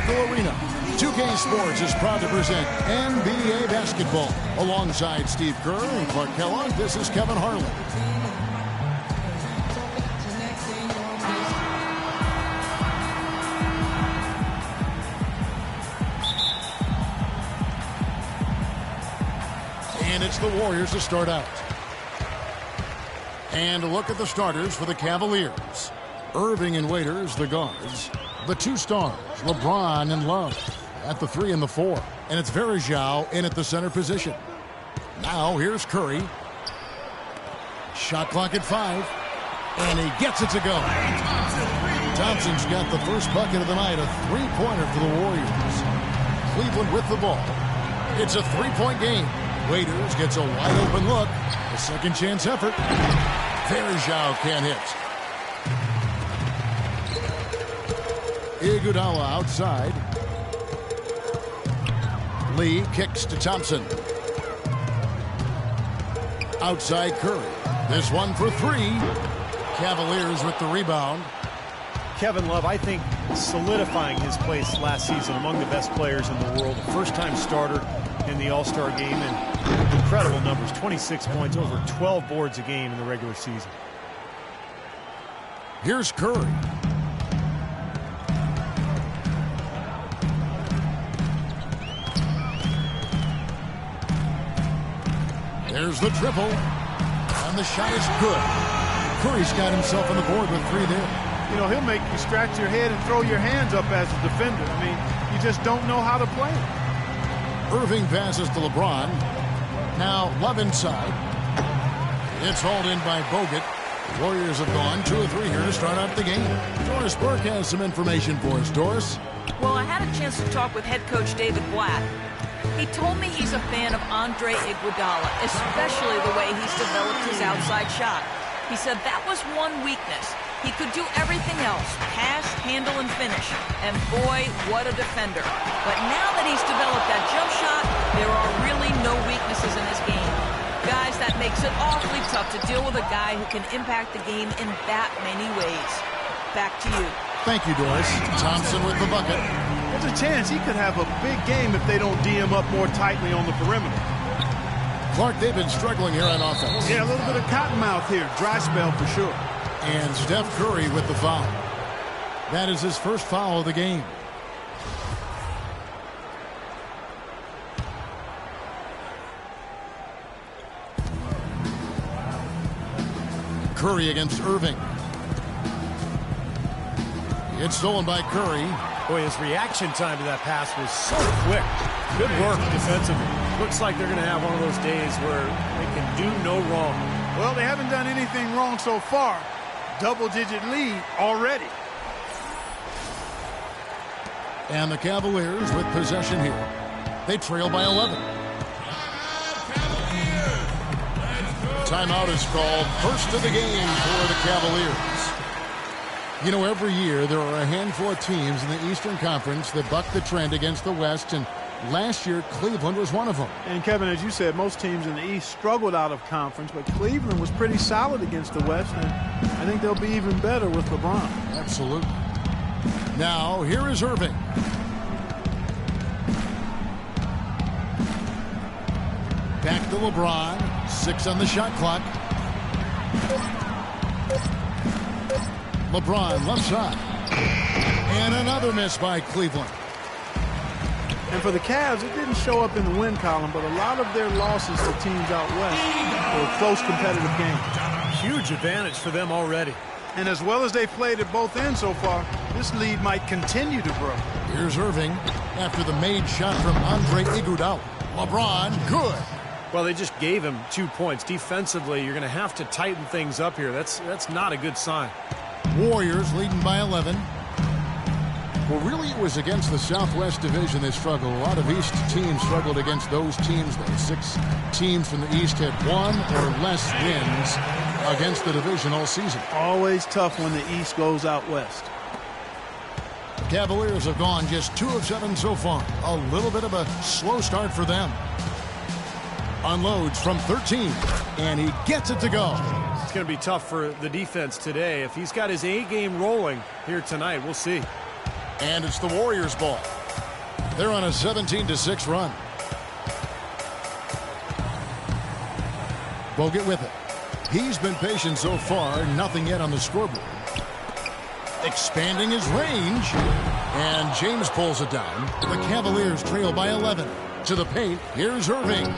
Oracle Arena. 2K Sports is proud to present NBA basketball. Alongside Steve Kerr and Clark Kellogg, this is Kevin Harlan. And it's the Warriors to start out. And a look at the starters for the Cavaliers. Irving and Waiters, the guards. The two stars, LeBron and Love, at the 3 and the 4. And it's Varejao in at the center position. Now here's Curry. Shot clock at 5. And he gets it to go. Thompson's got the first bucket of the night, a three-pointer for the Warriors. Cleveland with the ball. It's a three-point game. Waiters gets a wide-open look. A second-chance effort. Varejao can't hit. Iguodala outside. Lee kicks to Thompson. Outside Curry. This one for 3. Cavaliers with the rebound. Kevin Love, I think, solidifying his place last season among the best players in the world. First-time starter in the All-Star game, and incredible numbers. 26 points, over 12 boards a game in the regular season. Here's Curry. There's the triple. And the shot is good. Curry's got himself on the board with 3 there. You know, he'll make you scratch your head and throw your hands up as a defender. I mean, you just don't know how to play him. Irving passes to LeBron. Now Love inside. It's hauled in by Bogut. The Warriors have gone 2 of 3 here to start out the game. Doris Burke has some information for us. Doris? Well, I had a chance to talk with head coach David Blatt. He told me he's a fan of Andre Iguodala, especially the way he's developed his outside shot. He said that was one weakness. He could do everything else, pass, handle, and finish. And boy, what a defender. But now that he's developed that jump shot, there are really no weaknesses in his game. Guys, that makes it awfully tough to deal with a guy who can impact the game in that many ways. Back to you. Thank you, Doris. Thompson with the bucket. There's a chance he could have a big game if they don't D him up more tightly on the perimeter. Clark, they've been struggling here on offense. Yeah, a little bit of cottonmouth here. Dry spell for sure. And Steph Curry with the foul. That is his first foul of the game. Curry against Irving. It's stolen by Curry. Boy, his reaction time to that pass was so quick. Good work defensively. Looks like they're going to have one of those days where they can do no wrong. Well, they haven't done anything wrong so far. Double-digit lead already. And the Cavaliers with possession here. They trail by 11. Timeout is called. First of the game for the Cavaliers. You know, every year there are a handful of teams in the Eastern Conference that buck the trend against the West, and last year Cleveland was one of them. And Kevin, as you said, most teams in the East struggled out of conference, but Cleveland was pretty solid against the West, and I think they'll be even better with LeBron. Absolutely. Now, here is Irving. Back to LeBron. 6 on the shot clock. LeBron, left shot. And another miss by Cleveland. And for the Cavs, it didn't show up in the win column, but a lot of their losses to teams out west were close competitive games. Huge advantage for them already. And as well as they've played at both ends so far, this lead might continue to grow. Here's Irving after the made shot from Andre Iguodala. LeBron, good. Well, they just gave him 2 points. Defensively, you're going to have to tighten things up here. That's not a good sign. Warriors leading by 11. Well, really, it was against the Southwest Division they struggled. A lot of East teams struggled against those teams. The 6 teams from the East had 1 or less wins against the division all season. Always tough when the East goes out west. The Cavaliers have gone just 2 of 7 so far. A little bit of a slow start for them. Unloads from 13, and he gets it to go. It's going to be tough for the defense today. If he's got his A game rolling here tonight, we'll see. And it's the Warriors' ball. They're on a 17-6 run. Bogut with it. He's been patient so far. Nothing yet on the scoreboard. Expanding his range. And James pulls it down. The Cavaliers trail by 11. To the paint. Here's Irving.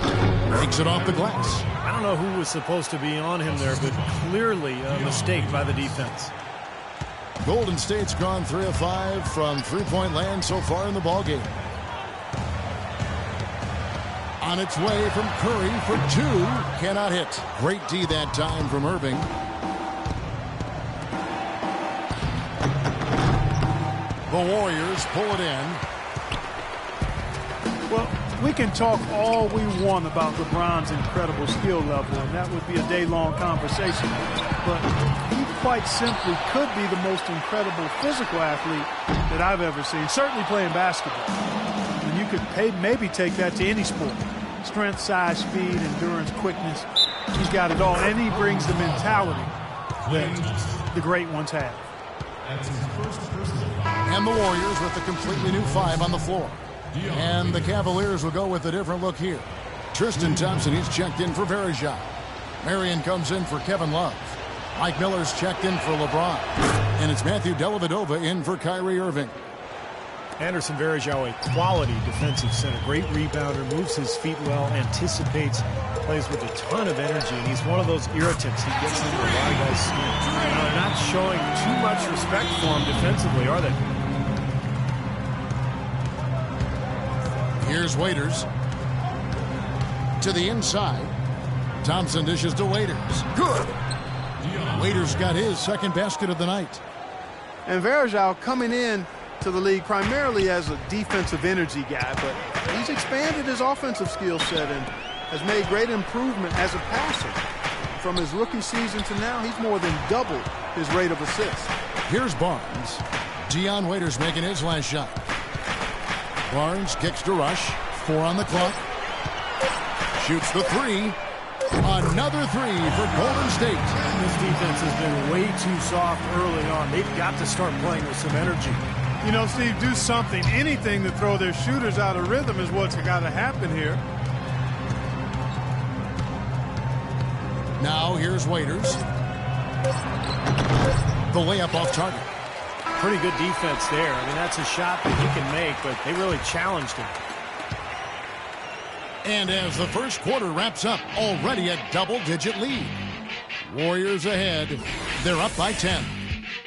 Makes it off the glass. I don't know who was supposed to be on him there, but clearly a mistake by the defense. Golden State's gone 3 of 5 from three-point land so far in the ballgame. On its way from Curry for 2. Cannot hit. Great D that time from Irving. The Warriors pull it in. Well, we can talk all we want about LeBron's incredible skill level, and that would be a day-long conversation. But he quite simply could be the most incredible physical athlete that I've ever seen, certainly playing basketball. And you could maybe take that to any sport. Strength, size, speed, endurance, quickness. He's got it all, and he brings the mentality that the great ones have. And the Warriors with a completely new 5 on the floor. And the Cavaliers will go with a different look here. Tristan Thompson, he's checked in for Varejao. Marion comes in for Kevin Love. Mike Miller's checked in for LeBron. And it's Matthew Dellavedova in for Kyrie Irving. Anderson Varejao, a quality defensive center. Great rebounder, moves his feet well, anticipates, plays with a ton of energy, and he's one of those irritants. He gets into a lot of guys' skin. They're not showing too much respect for him defensively, are they? Here's Waiters. To the inside. Thompson dishes to Waiters. Good. Waiters got his second basket of the night. And Varejao coming in to the league primarily as a defensive energy guy, but he's expanded his offensive skill set and has made great improvement as a passer. From his rookie season to now, he's more than doubled his rate of assists. Here's Barnes. Dion Waiters making his last shot. Barnes kicks to Rush. 4 on the clock. Shoots the 3. Another 3 for Golden State. This defense has been way too soft early on. They've got to start playing with some energy. You know, Steve, do something, anything to throw their shooters out of rhythm is what's got to happen here. Now here's Waiters. The layup off target. Pretty good defense there. I mean, that's a shot that he can make, but they really challenged him. And as the first quarter wraps up, already a double-digit lead. Warriors ahead. They're up by 10.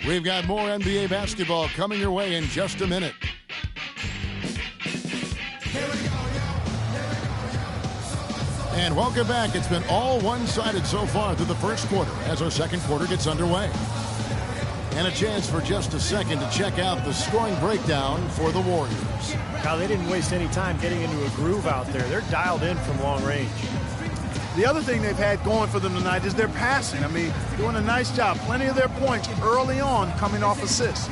We've got more NBA basketball coming your way in just a minute. And welcome back. It's been all one-sided so far through the first quarter as our second quarter gets underway. And a chance for just a second to check out the scoring breakdown for the Warriors. Now, they didn't waste any time getting into a groove out there. They're dialed in from long range. The other thing they've had going for them tonight is their passing. I mean, doing a nice job. Plenty of their points early on coming off assists.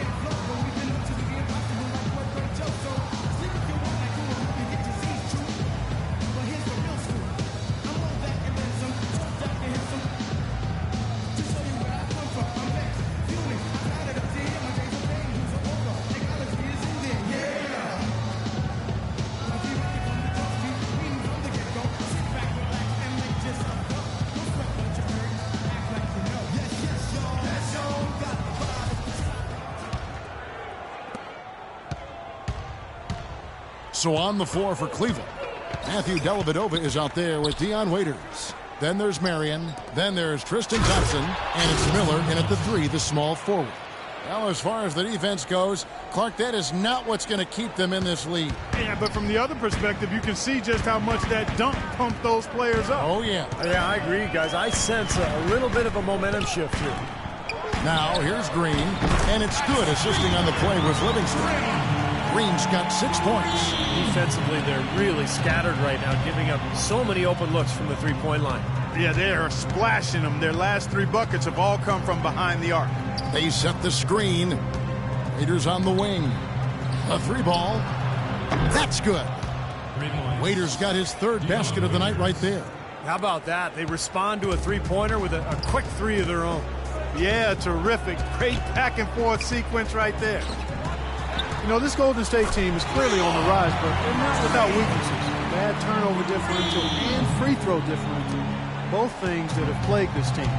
So on the floor for Cleveland, Matthew Dellavedova is out there with Dion Waiters. Then there's Marion. Then there's Tristan Thompson. And it's Miller in at the 3, the small forward. Well, as far as the defense goes, Clark, that is not what's going to keep them in this league. Yeah, but from the other perspective, you can see just how much that dunk pumped those players up. Oh, yeah. Yeah, I agree, guys. I sense a little bit of a momentum shift here. Now, here's Green. And it's good assisting on the play with Livingston. Green's got 6 points. Defensively, they're really scattered right now, giving up so many open looks from the three-point line. Yeah, they are splashing them. Their last 3 buckets have all come from behind the arc. They set the screen. Waiters on the wing. A 3 ball. That's good. Waiters got his 3rd basket of the night right there. How about that? They respond to a three-pointer with a quick 3 of their own. Yeah, terrific. Great back-and-forth sequence right there. You know, this Golden State team is clearly on the rise, but they're not without weaknesses. Bad turnover differential and free throw differential, both things that have plagued this team.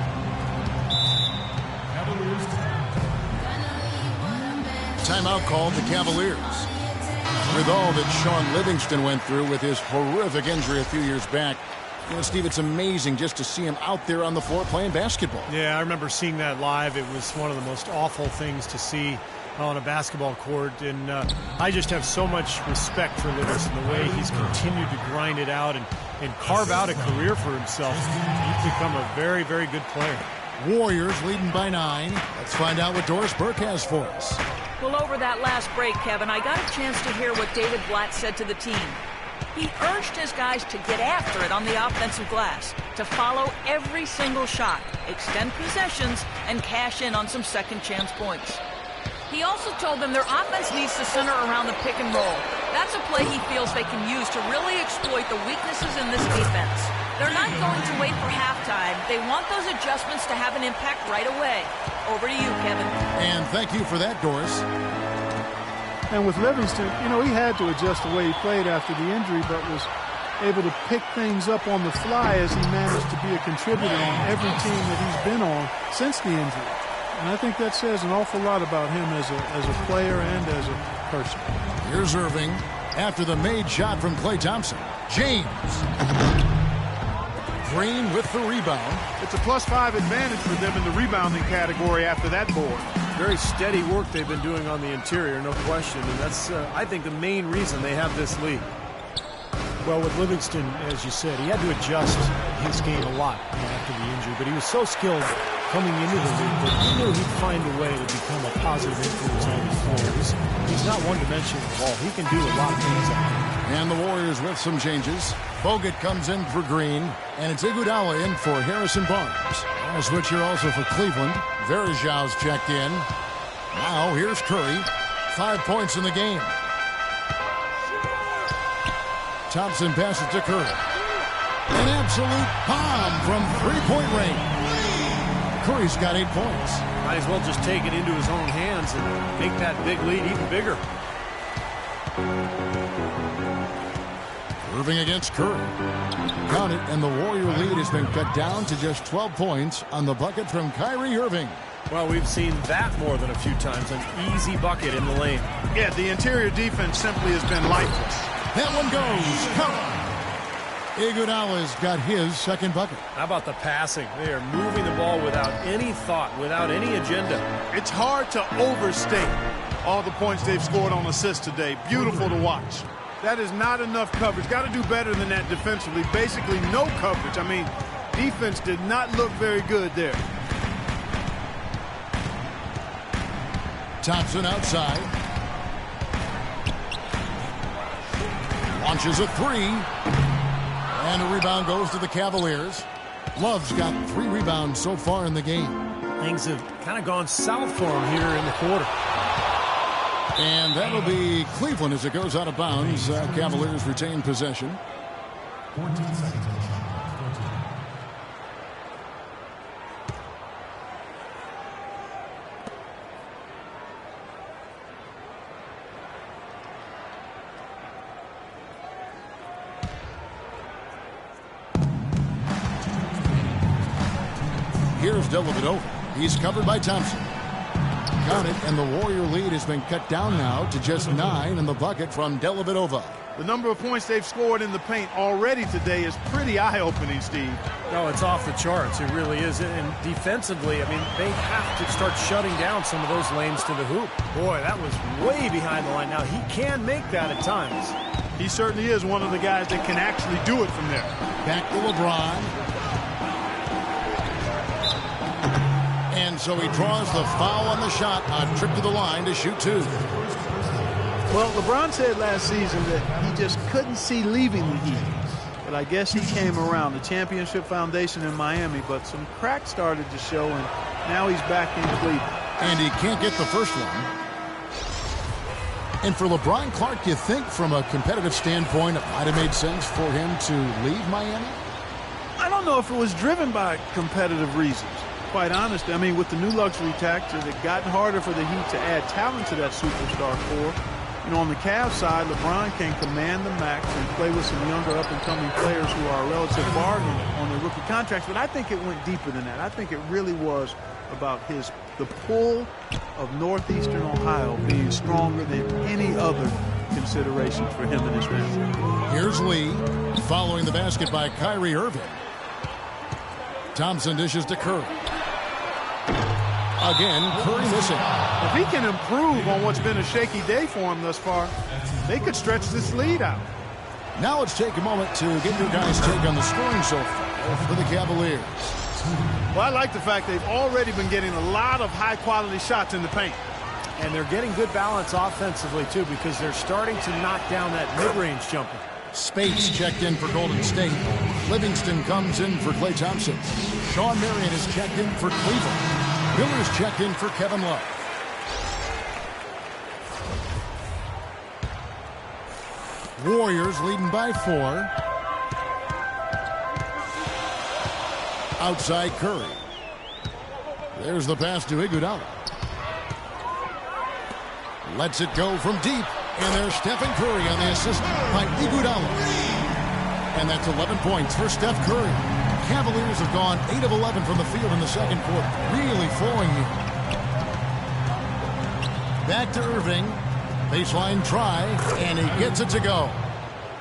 Timeout called the Cavaliers. With all that Shaun Livingston went through with his horrific injury a few years back, you know, Steve, it's amazing just to see him out there on the floor playing basketball. Yeah, I remember seeing that live. It was one of the most awful things to see on a basketball court, and I just have so much respect for Livingston, the way he's continued to grind it out and carve out a career for himself. He's become a very, very good player. Warriors leading by 9. Let's find out what Doris Burke has for us. Well, over that last break, Kevin, I got a chance to hear what David Blatt said to the team. He urged his guys to get after it on the offensive glass, to follow every single shot, extend possessions, and cash in on some second chance points. He also told them their offense needs to center around the pick and roll. That's a play he feels they can use to really exploit the weaknesses in this defense. They're not going to wait for halftime. They want those adjustments to have an impact right away. Over to you, Kevin. And thank you for that, Doris. And with Livingston, you know, he had to adjust the way he played after the injury, but was able to pick things up on the fly as he managed to be a contributor on every team that he's been on since the injury. And I think that says an awful lot about him as a player and as a person. Here's Irving after the made shot from Klay Thompson. James. Green with the rebound. It's a +5 advantage for them in the rebounding category after that board. Very steady work they've been doing on the interior, no question. And that's, I think, the main reason they have this lead. Well, with Livingston, as you said, he had to adjust his game a lot after the injury. But he was so skilled coming into the league that he knew he'd find a way to become a positive influence on the floor. He's not one-dimensional at all. He can do a lot of things out there. And the Warriors with some changes. Bogut comes in for Green, and it's Iguodala in for Harrison Barnes. A switch here also for Cleveland. Varejão's checked in. Now here's Curry. 5 points in the game. Thompson passes to Curry. An absolute bomb from three-point range. Curry's got 8 points. Might as well just take it into his own hands and make that big lead even bigger. Irving against Curry. Count it, and the Warrior lead has been cut down to just 12 points on the bucket from Kyrie Irving. Well, we've seen that more than a few times. An easy bucket in the lane. Yeah, the interior defense simply has been lifeless. That one goes. Count. Iguodala's got his second bucket. How about the passing? They are moving the ball without any thought, without any agenda. It's hard to overstate all the points they've scored on assists today. Beautiful to watch. That is not enough coverage. Got to do better than that defensively. Basically no coverage. I mean, defense did not look very good there. Thompson outside. Launches a three. And a rebound goes to the Cavaliers. Love's got 3 rebounds so far in the game. Things have kind of gone south for him here in the quarter. And that'll be Cleveland as it goes out of bounds. Cavaliers retain possession. 14 seconds. 14. Here's Dellavedova. He's covered by Thompson. Count it, and the Warrior lead has been cut down now to just 9 in the bucket from Dellavedova. The number of points they've scored in the paint already today is pretty eye-opening, Steve. No, it's off the charts. It really is. And defensively, I mean, they have to start shutting down some of those lanes to the hoop. Boy, that was way behind the line. Now, he can make that at times. He certainly is one of the guys that can actually do it from there. Back to LeBron. And so he draws the foul on the shot, a trip to the line to shoot 2. Well, LeBron said last season that he just couldn't see leaving the Heat. But I guess he came around. The championship foundation in Miami, but some cracks started to show, and now he's back in Cleveland. And he can't get the first one. And for LeBron Clark, you think from a competitive standpoint it might have made sense for him to leave Miami? I don't know if it was driven by competitive reasons. quite honest, I mean, with the new luxury tax, it's gotten harder for the Heat to add talent to that superstar core. You know, on the Cavs side, LeBron can command the max and play with some younger up-and-coming players who are a relative bargain on their rookie contracts. But I think it went deeper than that. I think it really was about the pull of Northeastern Ohio being stronger than any other consideration for him in this matchup. Here's Lee following the basket by Kyrie Irving. Thompson dishes to Curry. Again, Curry missing. If he can improve on what's been a shaky day for him thus far, they could stretch this lead out. Now let's take a moment to get your guys' take on the scoring so far for the Cavaliers. Well, I like the fact they've already been getting a lot of high-quality shots in the paint. And they're getting good balance offensively, too, because they're starting to knock down that mid-range jumper. Spates checked in for Golden State. Livingston comes in for Klay Thompson. Sean Marion is checked in for Cleveland. Miller's checked in for Kevin Love. Warriors leading by 4. Outside Curry. There's the pass to Iguodala. Lets it go from deep. And there's Stephen Curry on the assist by Iguodala. And that's 11 points for Steph Curry. Cavaliers have gone 8 of 11 from the field in the second quarter. Really flowing here. Back to Irving. Baseline try, and he gets it to go.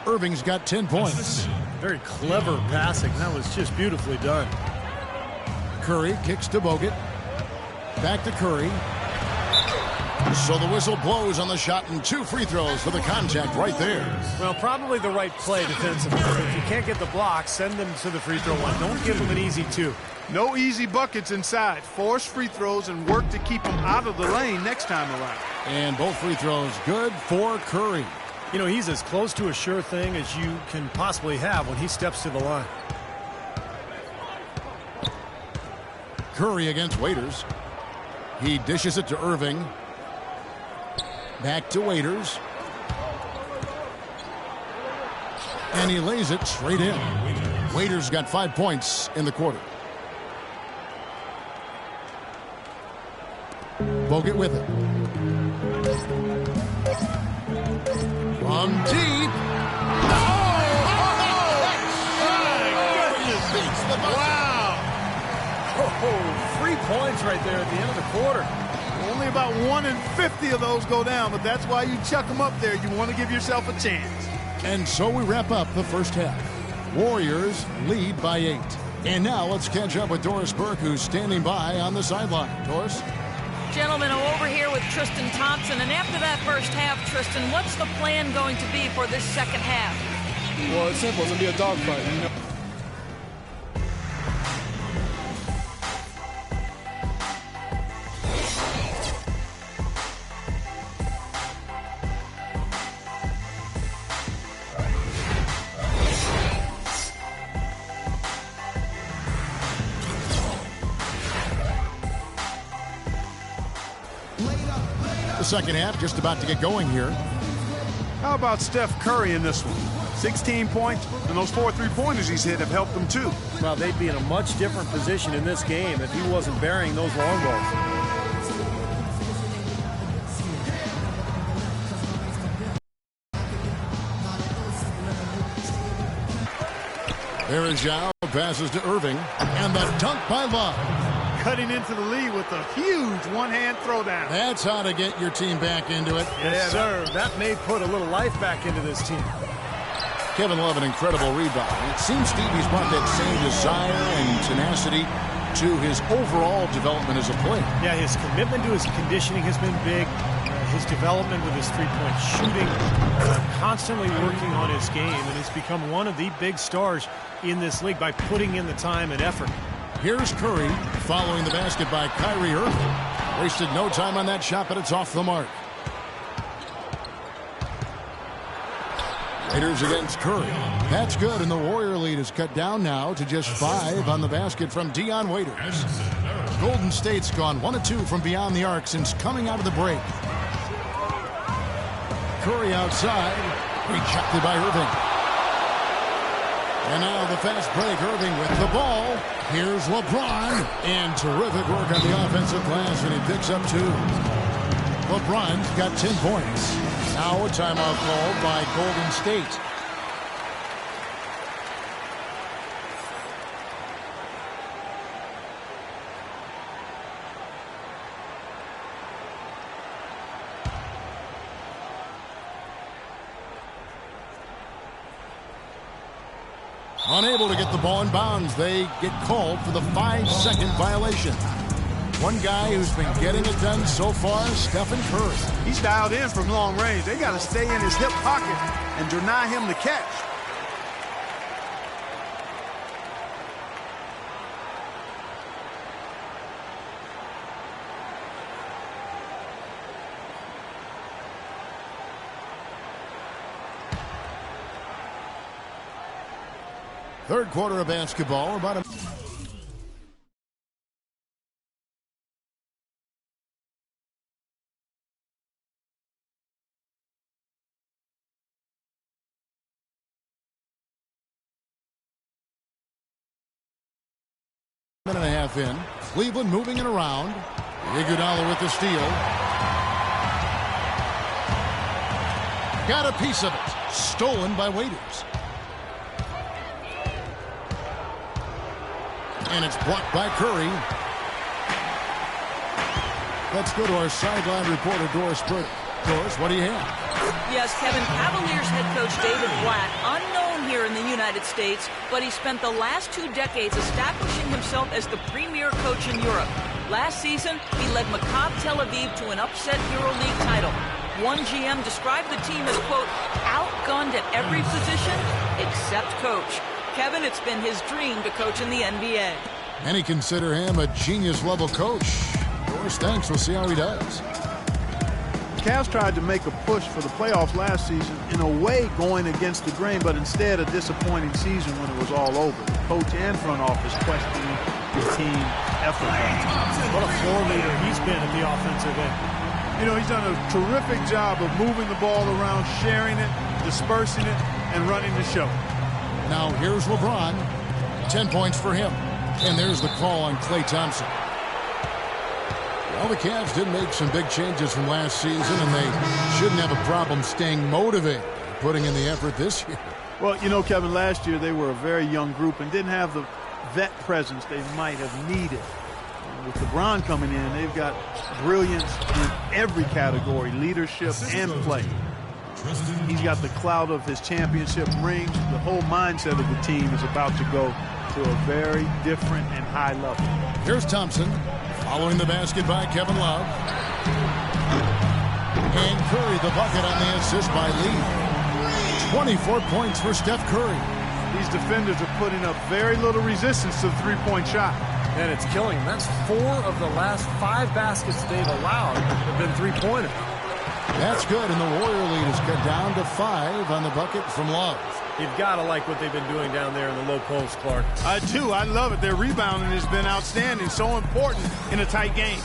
Irving's got 10 points. Very clever passing. That was just beautifully done. Curry kicks to Bogut. Back to Curry. So the whistle blows on the shot, and 2 free throws for the contact right there. Well, probably the right play defensively. If you can't get the block, send them to the free throw line. Don't give them an easy 2. No easy buckets inside. Force free throws and work to keep them out of the lane next time around. And both free throws good for Curry. You know, he's as close to a sure thing as you can possibly have when he steps to the line. Curry against Waiters. He dishes it to Irving. Back to Waiters. And he lays it straight in. Waiters got 5 points in the quarter. Bogut with it. From deep. Wow. Oh, 3 points right there at the end of the quarter. Only about 1 in 50 of those go down, but that's why you chuck them up there. You want to give yourself a chance. And so we wrap up the first half. Warriors lead by 8. And now let's catch up with Doris Burke, who's standing by on the sideline. Doris? Gentlemen, I'm over here with Tristan Thompson. And after that first half, Tristan, what's the plan going to be for this second half? Well, it's simple. It's going to be a dogfight, you know. The second half just about to get going here. How about Steph Curry in this one? 16 points, and those 4 3-pointers he's hit have helped him too. Well, they'd be in a much different position in this game if he wasn't burying those long balls. There is Zhao, passes to Irving, and the dunk by Love. Cutting into the lead with a huge one-hand throwdown. That's how to get your team back into it. Yes, sir. That may put a little life back into this team. Kevin Love, an incredible rebound. It seems Stevie's brought that same desire and tenacity to his overall development as a player. Yeah, his commitment to his conditioning has been big. His development with his three-point shooting, constantly working on his game, and he's become one of the big stars in this league by putting in the time and effort. Here's Curry following the basket by Kyrie Irving. Wasted no time on that shot, but it's off the mark. Raiders against Curry. That's good, and the Warrior lead is cut down now to just 5 on the basket from Dion Waiters. Golden State's gone 1 of 2 from beyond the arc since coming out of the break. Curry outside, rejected by Irving. And now the fast break. Irving with the ball. Here's LeBron. And terrific work on the offensive glass, and he picks up 2. LeBron's got 10 points. Now a timeout called by Golden State. Unable to get the ball in bounds. They get called for the 5-second violation. One guy who's been getting it done so far, Stephen Curry. He's dialed in from long range. They got to stay in his hip pocket and deny him the catch. Third quarter of basketball, about a... minute and a half in. Cleveland moving it around. Iguodala with the steal. Got a piece of it. Stolen by Waiters. And it's blocked by Curry. Let's go to our sideline reporter, Doris Purdy. Doris, what do you have? Yes, Kevin, Cavaliers head coach David Blatt, unknown here in the United States, but he spent the last 2 decades establishing himself as the premier coach in Europe. Last season, he led Maccabi Tel Aviv to an upset EuroLeague title. One GM described the team as, quote, outgunned at every position except coach. Kevin, it's been his dream to coach in the NBA. Many consider him a genius-level coach. Doris, thanks. We'll see how he does. The Cavs tried to make a push for the playoffs last season, in a way going against the grain, but instead a disappointing season when it was all over. The coach and front office questioning the team effort. What a floor leader he's been at the offensive end. You know, he's done a terrific job of moving the ball around, sharing it, dispersing it, and running the show. Now here's LeBron. 10 points for him. And there's the call on Klay Thompson. Well, the Cavs did make some big changes from last season, and they shouldn't have a problem staying motivated, putting in the effort this year. Well, you know, Kevin, last year they were a very young group and didn't have the vet presence they might have needed. With LeBron coming in, they've got brilliance in every category, leadership and play. He's got the clout of his championship rings. The whole mindset of the team is about to go to a very different and high level. Here's Thompson, following the basket by Kevin Love. And Curry the bucket on the assist by Lee. 24 points for Steph Curry. These defenders are putting up very little resistance to the three-point shot. And it's killing them. That's 4 of the last 5 baskets they've allowed have been three-pointers. That's good, and the Warrior lead is cut down to 5 on the bucket from Love. You've got to like what they've been doing down there in the low post, Clark. I do. I love it. Their rebounding has been outstanding, so important in a tight game.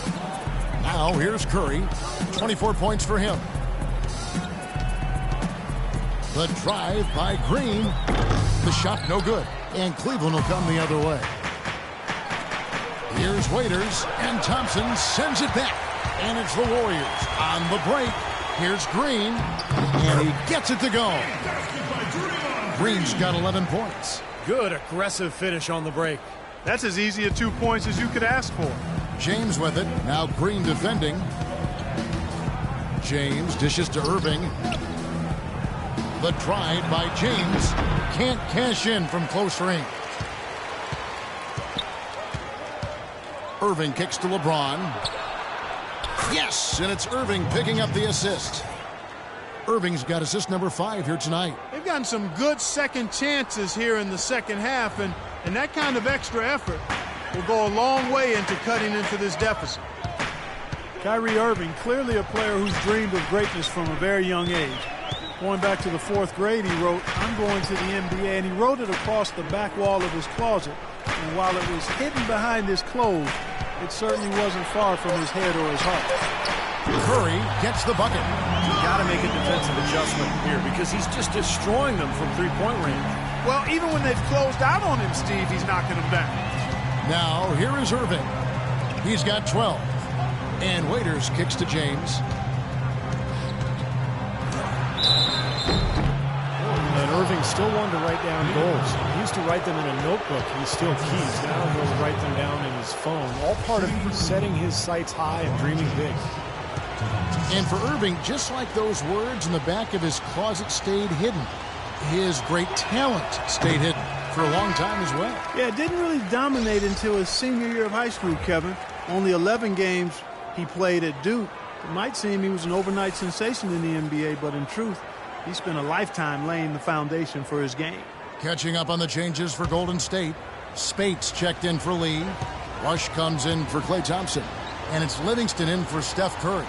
Now here's Curry. 24 points for him. The drive by Green. The shot no good, and Cleveland will come the other way. Here's Waiters, and Thompson sends it back. And it's the Warriors on the break. Here's Green, and he gets it to go. Green's got 11 points. Good aggressive finish on the break. That's as easy at 2 points as you could ask for. James with it. Now Green defending. James dishes to Irving. The drive by James. Can't cash in from close range. Irving kicks to LeBron. Yes, and it's Irving picking up the assist. Irving's got assist number 5 here tonight. They've gotten some good second chances here in the second half, and that kind of extra effort will go a long way into cutting into this deficit. Kyrie Irving, clearly a player who's dreamed of greatness from a very young age. Going back to the 4th grade, he wrote, "I'm going to the NBA," and he wrote it across the back wall of his closet. And while it was hidden behind his clothes, it certainly wasn't far from his head or his heart. Curry gets the bucket. You've got to make a defensive adjustment here because he's just destroying them from three-point range. Well, even when they've closed out on him, Steve, he's knocking them down. Now, here is Irving. He's got 12. And Waiters kicks to James. And Irving still wanted to write down goals. He used to write them in a notebook. He still keeps. Now he'll write them down in his phone. All part of setting his sights high and dreaming big. And for Irving, just like those words in the back of his closet stayed hidden, his great talent stayed hidden for a long time as well. Yeah, it didn't really dominate until his senior year of high school, Kevin. Only 11 games he played at Duke. It might seem he was an overnight sensation in the NBA, but in truth, he spent a lifetime laying the foundation for his game. Catching up on the changes for Golden State. Spates checked in for Lee. Rush comes in for Klay Thompson. And it's Livingston in for Steph Curry.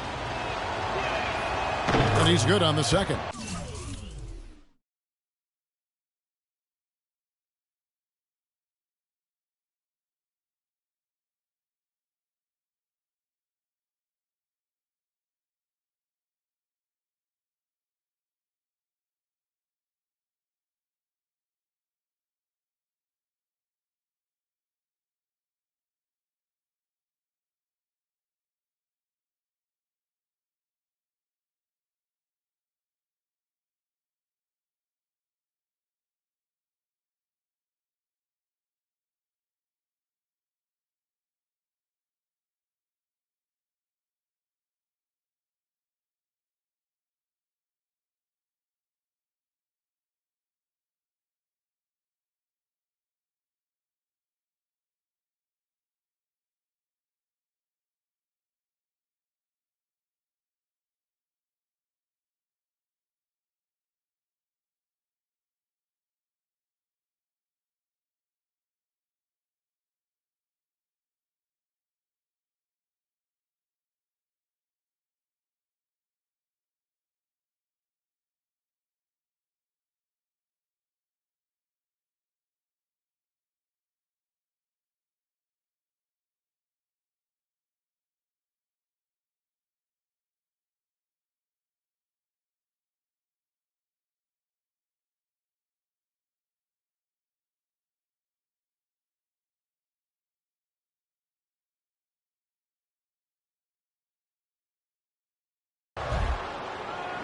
And he's good on the second.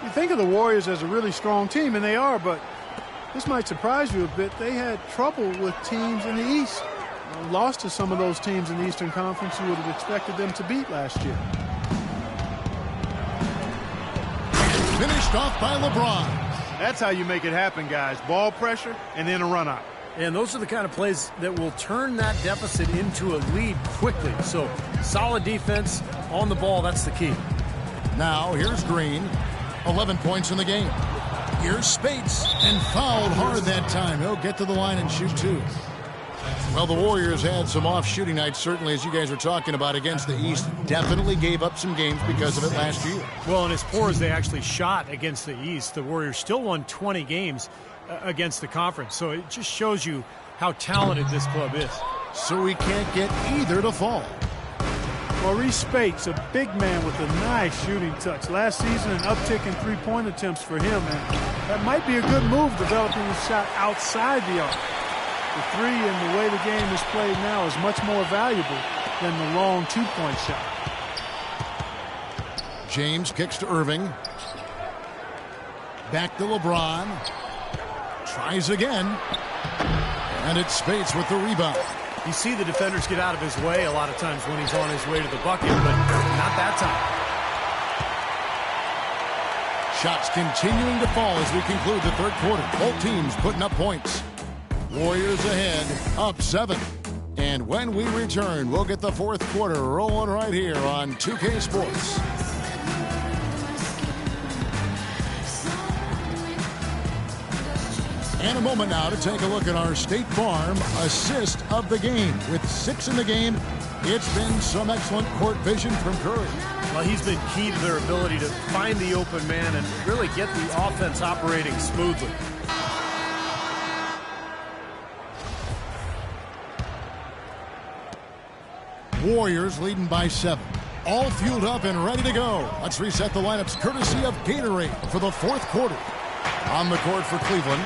You think of the Warriors as a really strong team, and they are, but this might surprise you a bit. They had trouble with teams in the East. Lost to some of those teams in the Eastern Conference you would have expected them to beat last year. Finished off by LeBron. That's how you make it happen, guys. Ball pressure and then a run out. And those are the kind of plays that will turn that deficit into a lead quickly. So solid defense on the ball, that's the key. Now here's Green. 11 points in the game. Here's Spates, and fouled hard that time. He'll get to the line and shoot two. Well, the Warriors had some off shooting nights, certainly, as you guys were talking about, against the East. Definitely gave up some games because of it last year. Well, and as poor as they actually shot against the East, the Warriors still won 20 games against the conference. So it just shows you how talented this club is. So we can't get either to fall. Maurice Spates, a big man with a nice shooting touch. Last season, an uptick in three-point attempts for him, and that might be a good move, developing his shot outside the arc. The three and the way the game is played now is much more valuable than the long two-point shot. James kicks to Irving. Back to LeBron. Tries again. And it's Spates with the rebound. You see the defenders get out of his way a lot of times when he's on his way to the bucket, but not that time. Shots continuing to fall as we conclude the third quarter. Both teams putting up points. Warriors ahead, up 7. And when we return, we'll get the fourth quarter rolling right here on 2K Sports. And a moment now to take a look at our State Farm assist of the game. With 6 in the game, it's been some excellent court vision from Curry. Well, he's been key to their ability to find the open man and really get the offense operating smoothly. Warriors leading by 7. All fueled up and ready to go. Let's reset the lineups courtesy of Gatorade for the fourth quarter. On the court for Cleveland,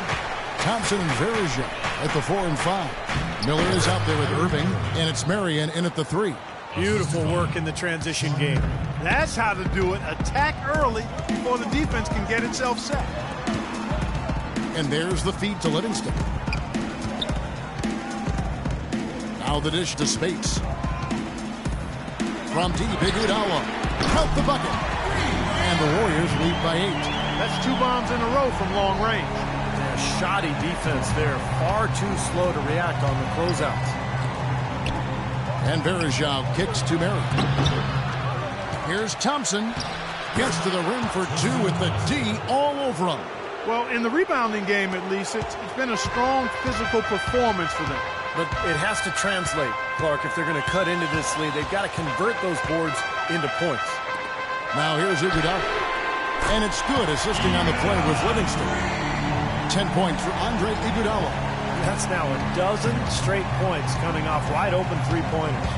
Thompson and Varejao at the 4 and 5. Miller is out there with Irving, and it's Marion in at the 3. Beautiful work in the transition game. That's how to do it. Attack early before the defense can get itself set. And there's the feed to Livingston. Now the dish to Spates. From deep, Iguodala. Count the bucket. And the Warriors lead by 8. That's 2 bombs in a row from long range. Yeah, shoddy defense there. Far too slow to react on the closeouts. And Varejao kicks to Marion. Here's Thompson. Gets to the rim for 2 with the D all over him. Well, in the rebounding game, at least, it's been a strong physical performance for them. But it has to translate, Clark. If they're going to cut into this lead, they've got to convert those boards into points. Now here's Iguodala. And it's good, assisting on the play with Livingston. 10 points for Andre Iguodala. That's now a dozen straight points coming off wide open three-pointers.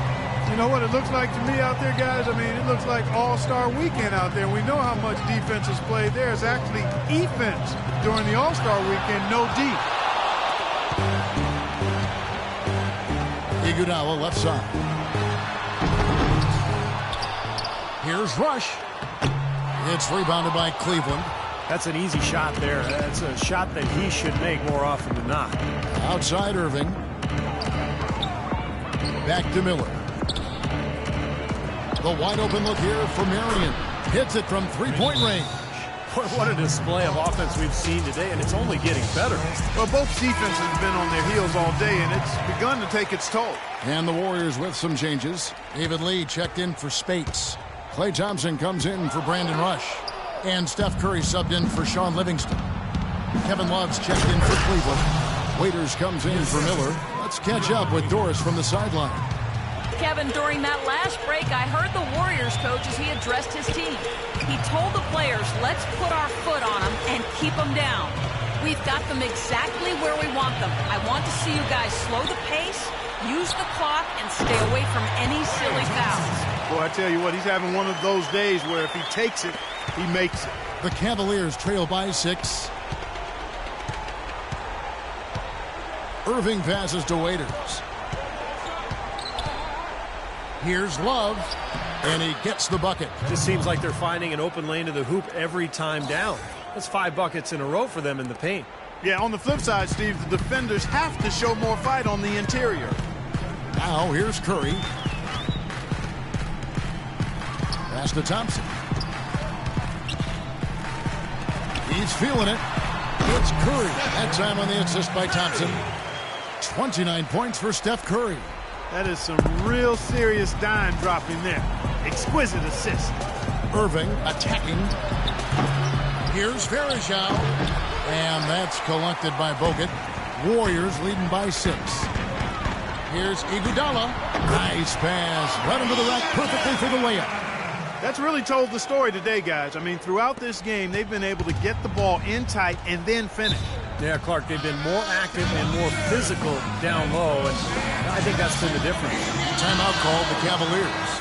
You know what it looks like to me out there, guys? I mean, it looks like All-Star Weekend out there. We know how much defense is played there. It's actually defense during the All-Star Weekend, no D. Iguodala left side. Here's Rush. It's rebounded by Cleveland. That's an easy shot there. That's a shot that he should make more often than not. Outside Irving. Back to Miller. The wide open look here for Marion. Hits it from three-point range. What a display of offense we've seen today, and it's only getting better. Well, both defenses have been on their heels all day, and it's begun to take its toll. And the Warriors with some changes. David Lee checked in for Spates. Klay Thompson comes in for Brandon Rush. And Steph Curry subbed in for Sean Livingston. Kevin Love's checked in for Cleveland. Waiters comes in for Miller. Let's catch up with Doris from the sideline. Kevin, during that last break, I heard the Warriors coach as he addressed his team. He told the players, let's put our foot on them and keep them down. We've got them exactly where we want them. I want to see you guys slow the pace, use the clock, and stay away from any silly fouls. Boy, I tell you what, he's having one of those days where if he takes it, he makes it. The Cavaliers trail by 6. Irving passes to Waiters. Here's Love, and he gets the bucket. Just seems like they're finding an open lane to the hoop every time down. That's 5 buckets in a row for them in the paint. Yeah, on the flip side, Steve, the defenders have to show more fight on the interior. Now here's Curry. Pass to Thompson. He's feeling it. It's Curry. That time on the assist by Thompson. 29 points for Steph Curry. That is some real serious dime dropping there. Exquisite assist. Irving attacking. Here's Varejao. And that's collected by Bogut. Warriors leading by 6. Here's Iguodala. Nice pass. Right into the rack perfectly for the layup. That's really told the story today, guys. I mean, throughout this game, they've been able to get the ball in tight and then finish. Yeah, Clark, they've been more active and more physical down low, and I think that's been the difference. Timeout called the Cavaliers.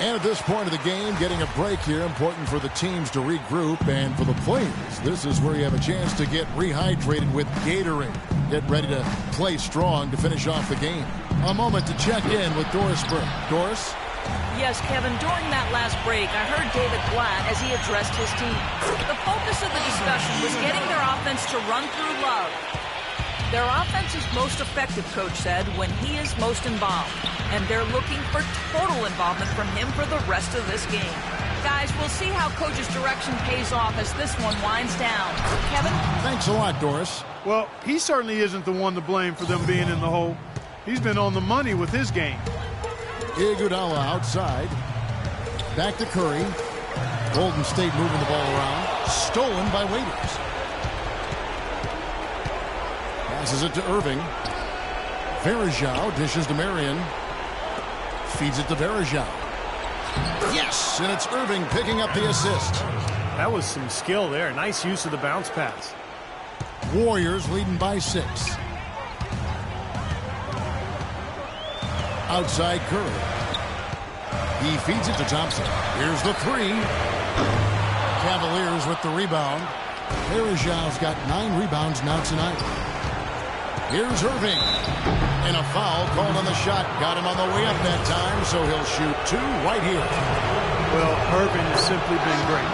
And at this point of the game, getting a break here, important for the teams to regroup, and for the players, this is where you have a chance to get rehydrated with Gatorade. Get ready to play strong to finish off the game. A moment to check in with Doris Burke. Doris? Yes, Kevin, during that last break, I heard David Blatt as he addressed his team. The focus of the discussion was getting their offense to run through Love. Their offense is most effective, Coach said, when he is most involved. And they're looking for total involvement from him for the rest of this game. Guys, we'll see how Coach's direction pays off as this one winds down. Kevin? Thanks a lot, Doris. Well, he certainly isn't the one to blame for them being in the hole. He's been on the money with his game. Iguodala outside. Back to Curry. Golden State moving the ball around. Stolen by Waiters. Passes it to Irving. Varejao dishes to Marion. Feeds it to Varejao. Yes, and it's Irving picking up the assist. That was some skill there. Nice use of the bounce pass. Warriors leading by 6. Outside Curry. He feeds it to Thompson. Here's the 3. Cavaliers with the rebound. Varejao's got 9 rebounds now tonight. Here's Irving. And a foul called on the shot. Got him on the way up that time, so he'll shoot 2 right here. Well, Irving has simply been great.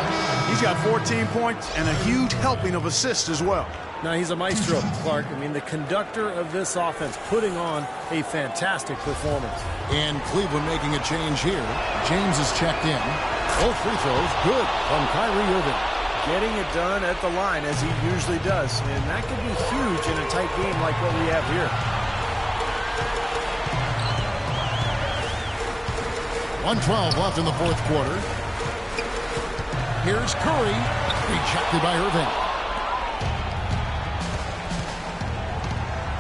He's got 14 points and a huge helping of assists as well. Now, he's a maestro, Clark. I mean, the conductor of this offense, putting on a fantastic performance. And Cleveland making a change here. James is checked in. Both free throws good from Kyrie Irving. Getting it done at the line as he usually does. And that could be huge in a tight game like what we have here. 1:12 left in the fourth quarter. Here's Curry. Rejected by Irving.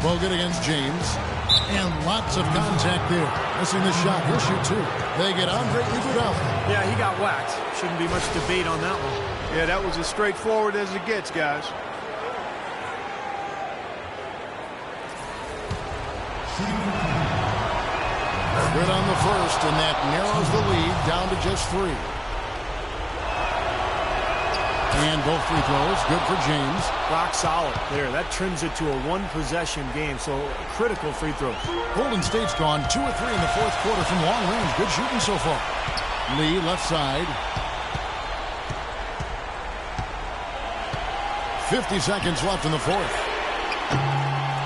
Bogut against James. And lots of contact there. Missing the shot. He'll shoot 2. They get Andre Iguodala. Yeah, he got whacked. Shouldn't be much debate on that one. Yeah, that was as straightforward as it gets, guys. Good on the first, and that narrows the lead down to just 3. And both free throws, good for James. Rock solid there. That trims it to a 1-possession game, so critical free throws. Golden State's gone 2 of 3 in the fourth quarter from long range. Good shooting so far. Lee, left side. 50 seconds left in the fourth.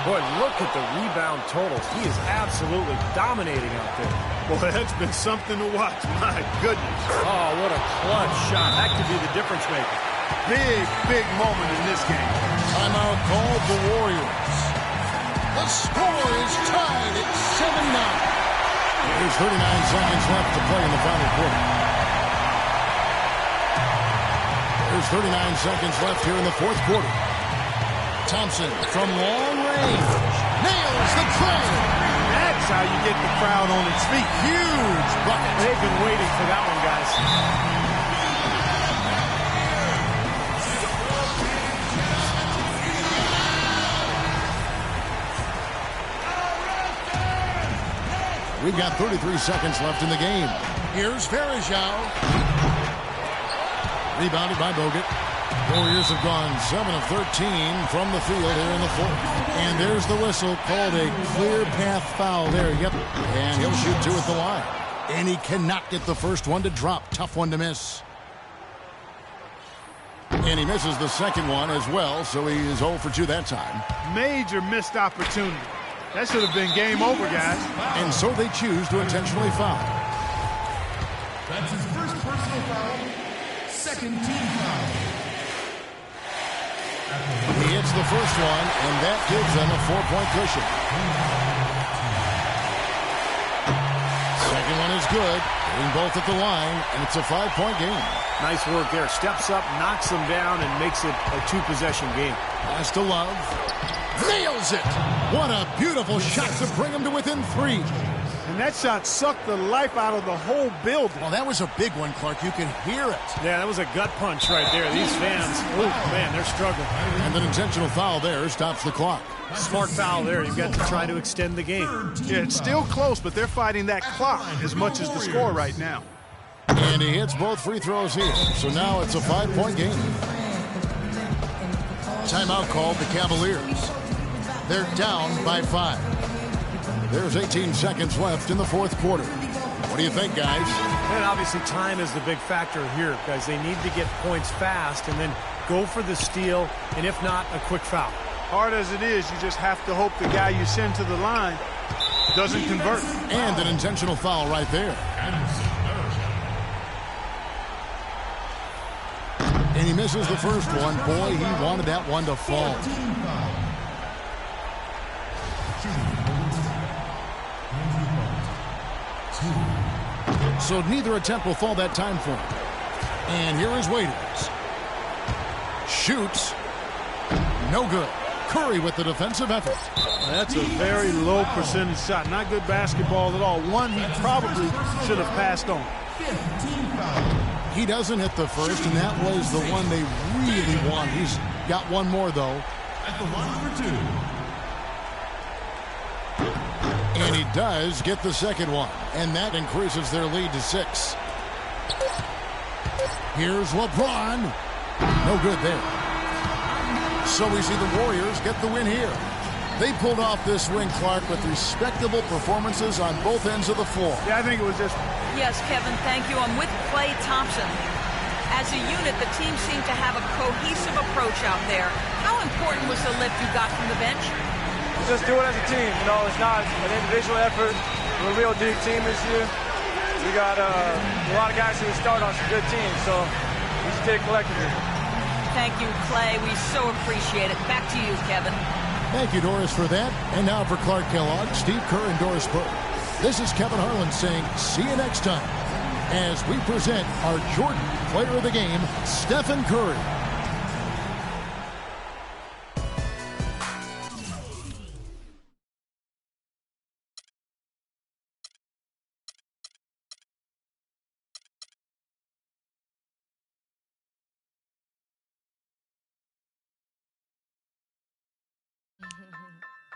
Boy, look at the rebound totals. He is absolutely dominating out there. Boy, that's been something to watch. My goodness. Oh, what a clutch shot. That could be the difference maker. Big moment in this game. Timeout called the Warriors. The score is tied at 7-9. There's 39 seconds left to play in the final quarter. There's 39 seconds left here in the fourth quarter. Thompson from long range. Nails the tray. That's how you get the crowd on its feet. Huge bucket. They've been waiting for that one, guys. We've got 33 seconds left in the game. Here's Varejao. Rebounded by Bogut. Warriors have gone 7 of 13 from the field here in the fourth. And there's the whistle, called a clear path foul there. Yep. And he'll shoot 2 at the line. And he cannot get the first one to drop. Tough one to miss. And he misses the second one as well, so he is 0 for 2 that time. Major missed opportunity. That should have been game over, guys. And so they choose to intentionally foul. That's his first personal foul. Second team foul. He hits the first one, and that gives them a 4-point cushion. Second one is good. Hitting both at the line, and it's a 5-point game. Nice work there. Steps up, knocks them down, and makes it a 2-possession game. Pass to Love. Nails it! What a beautiful shot to bring him to within 3. And that shot sucked the life out of the whole building. Well, that was a big one, Clark. You can hear it. Yeah, that was a gut punch right there. These fans, oh, man, they're struggling. And an intentional foul there stops the clock. Smart foul there. You've got to try to extend the game. Yeah, it's still close, but they're fighting that clock as much as the score right now. And he hits both free throws here. So now it's a 5-point game. Timeout called the Cavaliers. They're down by 5. There's 18 seconds left in the fourth quarter. What do you think, guys? And obviously time is the big factor here, guys. They need to get points fast and then go for the steal, and if not, a quick foul. Hard as it is, you just have to hope the guy you send to the line doesn't convert. And an intentional foul right there. And he misses the first one. Boy, he wanted that one to fall. So neither attempt will fall that time for him. And here is Waiters. Shoots. No good. Curry with the defensive effort. That's a very low percentage shot. Not good basketball at all. One he probably should have passed on. He doesn't hit the first, and that was the one they really want. He's got one more, though. At the line for 2. And he does get the second one, and that increases their lead to 6. Here's LeBron. No good there. So we see the Warriors get the win here. They pulled off this win, Clark, with respectable performances on both ends of the floor. Yeah, I think it was just... Yes, Kevin, thank you. I'm with Klay Thompson. As a unit, the team seemed to have a cohesive approach out there. How important was the lift you got from the bench? Just do it as a team. You know, it's not an individual effort. We're a real deep team this year. We got a lot of guys who start on some good teams, so we just did it collectively. Thank you, Klay. We so appreciate it. Back to you, Kevin. Thank you, Doris, for that. And now for Clark Kellogg, Steve Kerr, and Doris Burke. This is Kevin Harlan saying see you next time as we present our Jordan Player of the Game, Stephen Curry.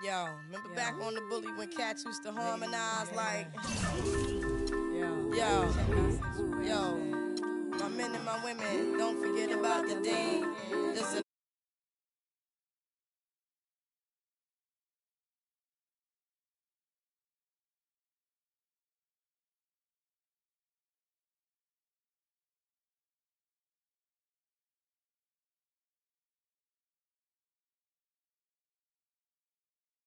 Yo, remember back on the bully when cats used to harmonize like, yo, my men and my women, don't forget about